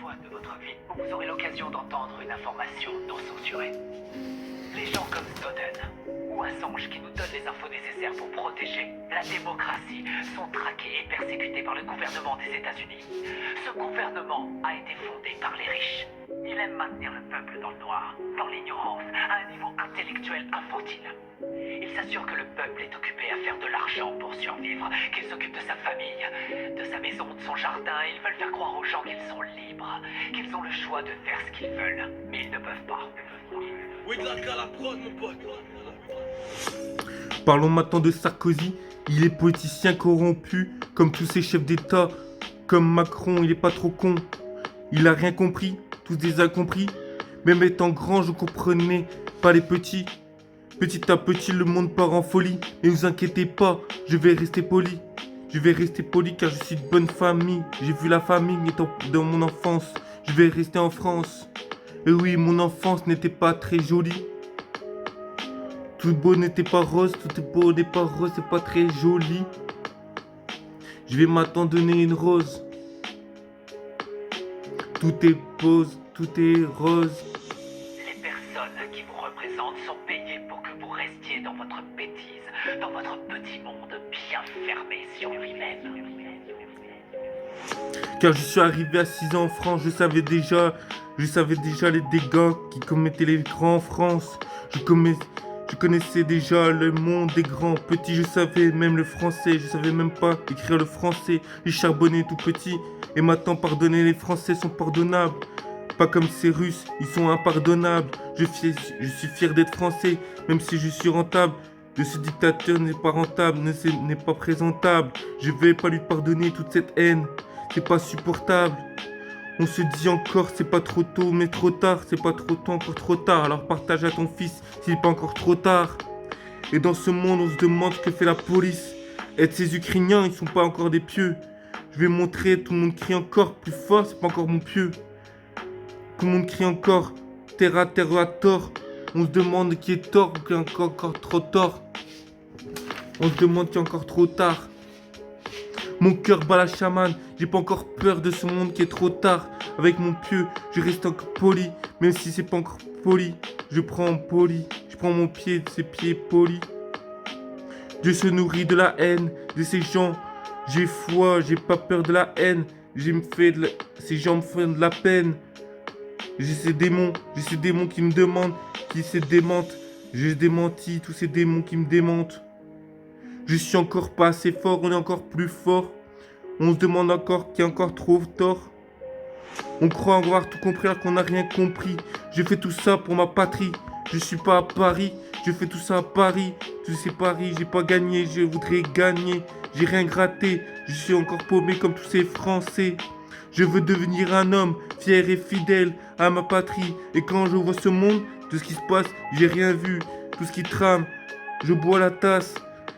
fois de votre vie où vous aurez l'occasion d'entendre une information non censurée. Les gens comme Snowden ou Assange qui nous donnent les infos nécessaires pour protéger la démocratie sont traqués et persécutés par le gouvernement des États-Unis. Ce gouvernement a été fondé par les riches. Il aime maintenir le peuple dans le noir, dans l'ignorance, à un niveau intellectuel infantile. Il s'assure que le peuple est occupé à faire de l'argent pour survivre, qu'il s'occupe de sa famille, de sa maison, de son jardin. Ils veulent faire croire aux gens qu'ils sont libres, qu'ils ont le choix de faire ce qu'ils veulent, mais ils ne peuvent pas. Parlons maintenant de Sarkozy. Il est politicien corrompu, comme tous ces chefs d'État. Comme Macron, il est pas trop con. Il a rien compris, tous des incompris. Même étant grand, je comprenais pas les petits. Petit à petit, le monde part en folie. Ne vous inquiétez pas, je vais rester poli. Je vais rester poli car je suis de bonne famille. J'ai vu la famille étant dans mon enfance. Je vais rester en France. Et oui, mon enfance n'était pas très jolie. Tout beau n'était pas rose, tout beau n'est pas rose, c'est pas très joli. Je vais maintenant donner une rose. Tout est pose, tout est rose. Les personnes qui vous représentent sont payées pour que vous restiez dans votre bêtise, dans votre petit monde bien fermé sur lui-même. Car je suis arrivé à 6 ans en France, je savais déjà les dégâts qui commettaient les grands en France. Je connaissais déjà le monde des grands. Petit, je savais même le français, je savais même pas écrire le français. Les charbonnais tout petits. Et maintenant, pardonner les Français sont pardonnables. Pas comme ces Russes, ils sont impardonnables. Je suis fier d'être français, même si je suis rentable. De ce dictateur n'est pas rentable, n'est pas présentable. Je vais pas lui pardonner toute cette haine. C'est pas supportable. On se dit encore, c'est pas trop tôt, mais trop tard. C'est pas trop tôt, encore trop tard. Alors partage à ton fils s'il n'est pas encore trop tard. Et dans ce monde, on se demande ce que fait la police. Aide ces Ukrainiens, ils sont pas encore des pieux. Je vais montrer, tout le monde crie encore plus fort, c'est pas encore mon pieu. Tout le monde crie encore, terre à tort. On se demande qui est tort ou qui est encore trop tort. On se demande qui est encore trop tard. Mon cœur bat la chamane, j'ai pas encore peur de ce monde qui est trop tard. Avec mon pieu, je reste encore poli, même si c'est pas encore poli. Je prends mon pied de ses pieds polis. Dieu se nourrit de la haine de ces gens. J'ai foi, j'ai pas peur de la haine. Ces gens me font de la peine. J'ai ces démons qui me demandent, qui se démentent. J'ai démenti tous ces démons qui me démentent. Je suis encore pas assez fort, on est encore plus fort. On se demande encore qui est encore trop tort. On croit avoir tout compris alors qu'on n'a rien compris. Je fais tout ça pour ma patrie. Je suis pas à Paris, je fais tout ça à Paris. Tous ces paris, j'ai pas gagné, je voudrais gagner. J'ai rien gratté, je suis encore paumé comme tous ces Français. Je veux devenir un homme fier et fidèle à ma patrie. Et quand je vois ce monde, tout ce qui se passe, j'ai rien vu. Tout ce qui trame, je bois la tasse.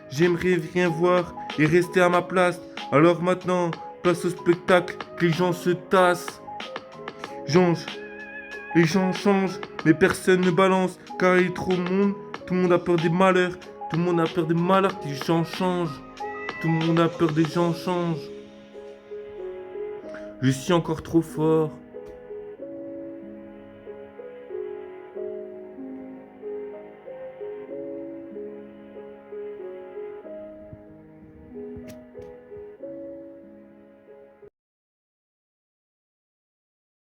J'aimerais rien voir et rester à ma place. Alors maintenant, place au spectacle, que les gens se tassent. Les gens changent, mais personne ne balance, car il y a trop de monde. Tout le monde a peur des malheurs. Tout le monde a peur des malheurs, que les gens changent. Tout le monde a peur des gens changent. Je suis encore trop fort.